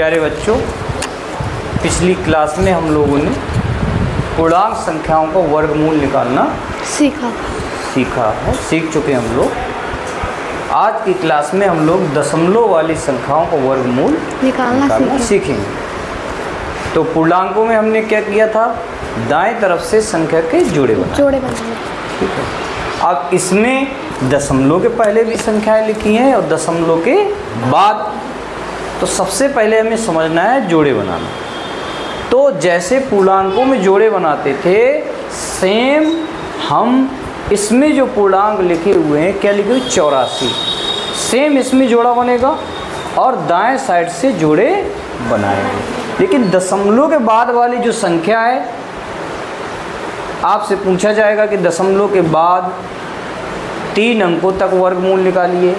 प्यारे बच्चों, पिछली क्लास में हम लोगों ने पूर्णांक संख्याओं का वर्गमूल निकालना सीख चुके हम लोग। आज की क्लास में हम लोग दशमलव वाली संख्याओं का वर्गमूल निकालना सीखेंगे। तो पूर्णांकों में हमने क्या किया था, दाएं तरफ से संख्या के जोड़े बनाए। ठीक है। अब इसमें दशमलव के पहले भी संख्याएं लिखी हैं और दशमलव के बाद। तो सबसे पहले हमें समझना है जोड़े बनाना। तो जैसे पूर्णांकों में जोड़े बनाते थे, सेम हम इसमें जो पूर्णांक लिखे हुए हैं, क्या लिखे हुए 84, सेम इसमें जोड़ा बनेगा और दाएं साइड से जोड़े बनाएंगे। लेकिन दशमलव के बाद वाली जो संख्या है, आपसे पूछा जाएगा कि दशमलव के बाद 3 अंकों तक वर्गमूल निकालिए,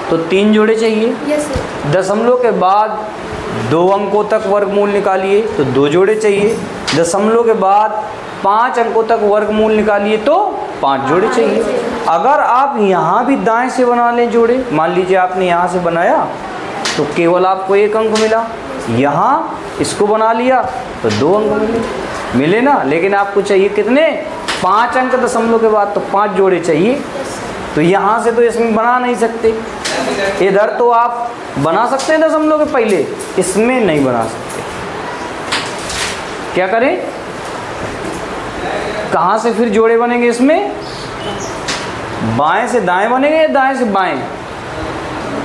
तो 3 जोड़े चाहिए। दशमलव के बाद 2 अंकों तक वर्गमूल निकालिए तो 2 जोड़े चाहिए। दशमलव के बाद 5 अंकों तक वर्गमूल निकालिए तो 5 जोड़े चाहिए। अगर आप यहाँ भी दाएं से बना लें जोड़े, मान लीजिए आपने यहाँ से बनाया तो केवल आपको 1 अंक मिला, यहाँ इसको बना लिया तो 2 अंक मिले ना। लेकिन आपको चाहिए कितने, 5 अंक दशमलव के बाद, तो 5 जोड़े चाहिए। तो यहाँ से तो इसमें बना नहीं सकते, इधर तो आप बना सकते हैं दशमलव के पहले, इसमें नहीं बना सकते। क्या करें, कहाँ से फिर जोड़े बनेंगे इसमें? बाएं से दाएं बनेंगे या दाएं से बाएं?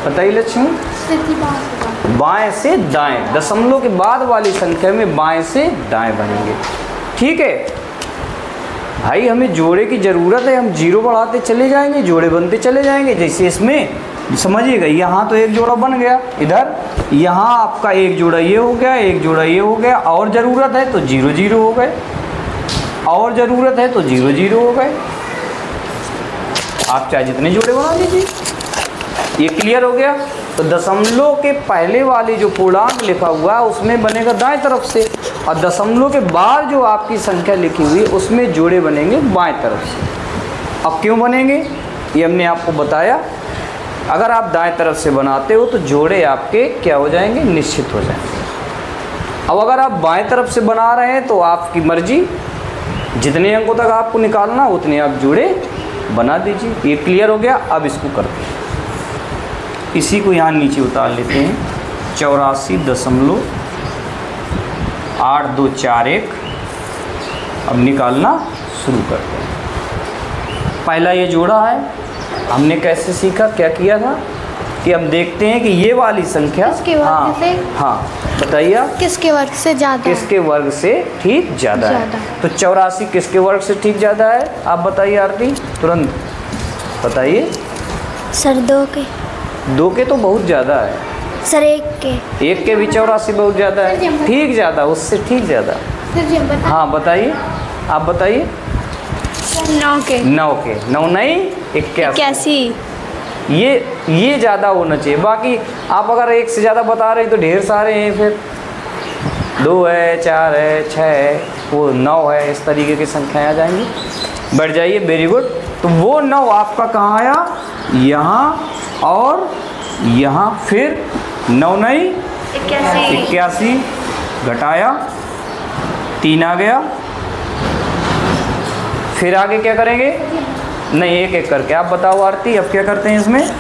बताइए लक्ष्मी। बाएं से दाएं, दशमलव के बाद वाली संख्या में बाएं से दाएं बनेंगे। ठीक है भाई, हमें जोड़े की ज़रूरत है, हम 0 बढ़ाते चले जाएंगे, जोड़े बनते चले जाएंगे। जैसे इसमें समझिएगा, यहाँ तो 1 जोड़ा बन गया, इधर यहाँ आपका 1 जोड़ा ये हो गया, 1 जोड़ा ये हो गया, और ज़रूरत है तो 0 0 हो गए, और ज़रूरत है तो 0 0 हो गए। आप चाहे जितने जोड़े बना लीजिए। ये क्लियर हो गया। तो दशमलव के पहले वाली जो पूर्णांक लिखा हुआ है उसमें बनेगा दाएं तरफ से, और दशमलव के बाद जो आपकी संख्या लिखी हुई है उसमें जोड़े बनेंगे बाएं तरफ से। अब क्यों बनेंगे ये हमने आपको बताया। अगर आप दाएं तरफ से बनाते हो तो जोड़े आपके क्या हो जाएंगे, निश्चित हो जाएंगे। अब अगर आप बाएं तरफ से बना रहे हैं तो आपकी मर्जी, जितने अंकों तक आपको निकालना उतने आप जोड़े बना दीजिए। ये क्लियर हो गया। अब इसको करते हैं, इसी को यहाँ नीचे उतार लेते हैं। 84.8241। अब निकालना शुरू करते हैं। पहला ये जोड़ा है, हमने कैसे सीखा, क्या किया था कि हम देखते हैं कि ये वाली संख्या हाँ बताइए आप, किसके वर्ग से ज़्यादा, किसके वर्ग से ठीक ज़्यादा है। तो 84 किसके वर्ग से ठीक ज़्यादा है, आप बताइए आरती, तुरंत बताइए। सर 2 के तो बहुत ज़्यादा है सर, 1 के भी 84 बहुत ज़्यादा है, ठीक ज़्यादा, उससे ठीक ज़्यादा। हाँ बताइए, आप बताइए। 9 के 9 नहीं 81। ये ज़्यादा होना चाहिए। बाकी आप अगर 1 से ज़्यादा बता रहे तो ढेर सारे हैं, फिर 2 है, 4 है, 6 है, वो 9 है, इस तरीके की संख्याएँ आ जाएंगी। बढ़ जाइए, वेरी गुड। तो वो 9 आपका कहाँ आया, यहाँ और यहाँ, फिर 9 नहीं 81, घटाया 3 आ गया। फिर आगे क्या करेंगे, नहीं एक एक करके आप बताओ आरती। अब क्या करते हैं, इसमें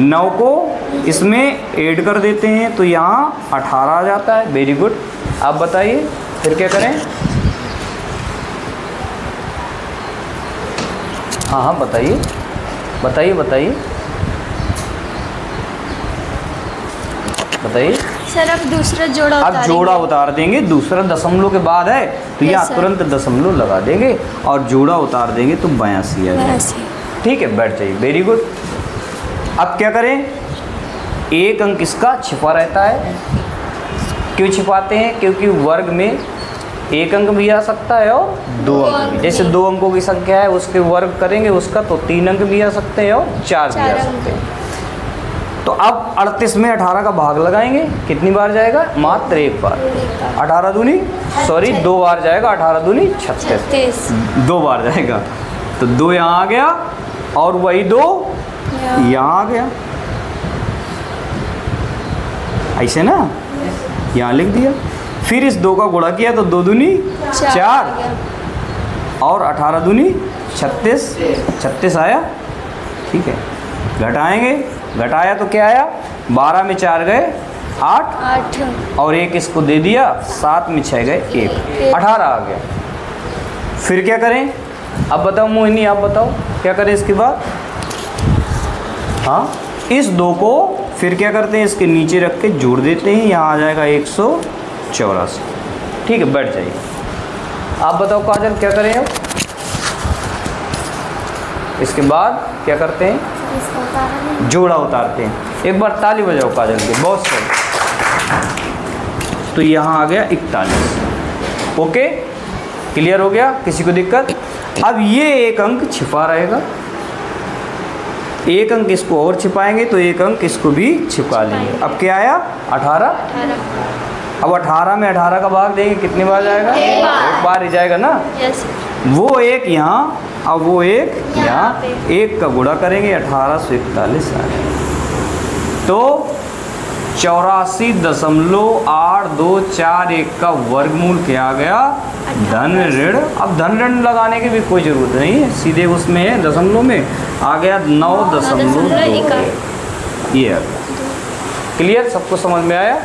9 को इसमें ऐड कर देते हैं तो यहाँ 18 आ जाता है। Very good. आप बताइए फिर क्या करें। हाँ बताइए बताइए बताइए बताइए। सर अब दूसरा जोड़ा अब जोड़ा उतार देंगे, दूसरा दशमलव के बाद है तो यहाँ तुरंत दशमलव लगा देंगे और जोड़ा उतार देंगे तो 82 आ जाएगा। ठीक है, बैठ जाइए, वेरी गुड। अब क्या करें, 1 अंक इसका छिपा रहता है। क्यों छिपाते हैं, क्योंकि वर्ग में 1 अंक भी आ सकता है और 2 अंक भी। जैसे 2 अंकों की संख्या है उसके वर्ग करेंगे उसका तो 3 अंक भी आ सकते हैं और 4 भी आ सकते हैं। तो अब 38 में 18 का भाग लगाएंगे, कितनी बार जाएगा, मात्र 1 बार। 2 बार जाएगा, 18 दूनी 36, 2 बार जाएगा। तो 2 यहाँ आ गया और वही 2 यहाँ आ गया। ऐसे ना, यहाँ लिख दिया। फिर इस 2 का गुणा किया तो 2 दूनी 4 और 18 दूनी 36, 36 आया। ठीक है, घटाएंगे, घटाया तो क्या आया, 12 में 4 गए 8 और 1 इसको दे दिया, 7 में 6 गए 1, 18 आ गया। फिर क्या करें, अब बताओ मोहिनी, आप बताओ क्या करें इसके बाद। हाँ, इस 2 को फिर क्या करते हैं, इसके नीचे रख के जोड़ देते हैं, यहाँ आ जाएगा 184। ठीक है, बैठ जाइए। आप बताओ काजल क्या करें अब, इसके बाद क्या करते हैं, जोड़ा उतारते हैं। एक बार ताली बजाओ काजल के, बहुत सही। तो यहाँ आ गया 41। ओके, क्लियर हो गया, किसी को दिक्कत। अब ये एक अंक छिपा रहेगा, एक अंक इसको और छिपाएंगे तो एक अंक इसको भी छिपा लेंगे। अब क्या आया, 18। अब 18 में 18 का भाग देंगे, कितनी बार जाएगा, एक बार ही जाएगा ना। वो एक यहाँ, अब वो एक यहाँ, एक का गुणा करेंगे, 18 से 41 आएगा। तो 84.824 का वर्गमूल क्या आ गया, धन ऋण। अब धन ऋण लगाने की भी कोई ज़रूरत नहीं है, सीधे उसमें है, दशमलव में आ गया 9.2। ये क्लियर, सबको समझ में आया।